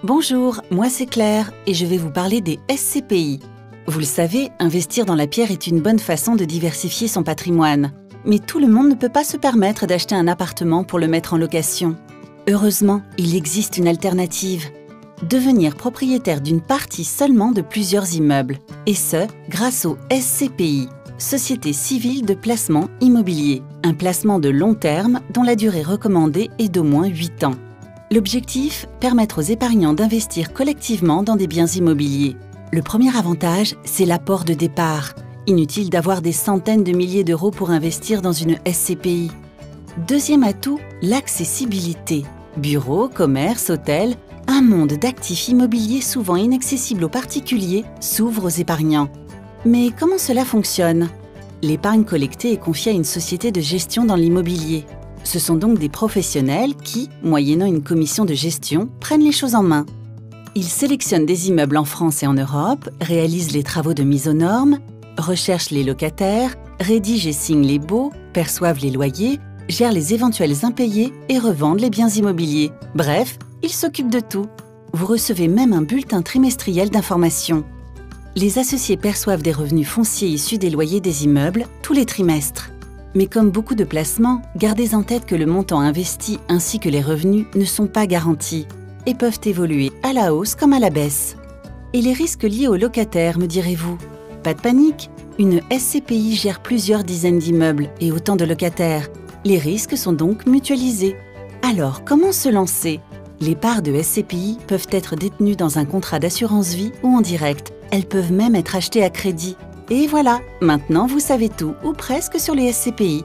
Bonjour, moi c'est Claire et je vais vous parler des SCPI. Vous le savez, investir dans la pierre est une bonne façon de diversifier son patrimoine. Mais tout le monde ne peut pas se permettre d'acheter un appartement pour le mettre en location. Heureusement, il existe une alternative. Devenir propriétaire d'une partie seulement de plusieurs immeubles. Et ce, grâce au SCPI, Société Civile de Placement Immobilier. Un placement de long terme dont la durée recommandée est d'au moins 8 ans. L'objectif, permettre aux épargnants d'investir collectivement dans des biens immobiliers. Le premier avantage, c'est l'apport de départ. Inutile d'avoir des centaines de milliers d'euros pour investir dans une SCPI. Deuxième atout, l'accessibilité. Bureaux, commerces, hôtels, un monde d'actifs immobiliers souvent inaccessibles aux particuliers s'ouvre aux épargnants. Mais comment cela fonctionne? L'épargne collectée est confiée à une société de gestion dans l'immobilier. Ce sont donc des professionnels qui, moyennant une commission de gestion, prennent les choses en main. Ils sélectionnent des immeubles en France et en Europe, réalisent les travaux de mise aux normes, recherchent les locataires, rédigent et signent les baux, perçoivent les loyers, gèrent les éventuels impayés et revendent les biens immobiliers. Bref, ils s'occupent de tout. Vous recevez même un bulletin trimestriel d'information. Les associés perçoivent des revenus fonciers issus des loyers des immeubles tous les trimestres. Mais comme beaucoup de placements, gardez en tête que le montant investi ainsi que les revenus ne sont pas garantis et peuvent évoluer à la hausse comme à la baisse. Et les risques liés aux locataires, me direz-vous? Pas de panique, une SCPI gère plusieurs dizaines d'immeubles et autant de locataires. Les risques sont donc mutualisés. Alors, comment se lancer? Les parts de SCPI peuvent être détenues dans un contrat d'assurance vie ou en direct. Elles peuvent même être achetées à crédit. Et voilà, maintenant vous savez tout, ou presque, sur les SCPI.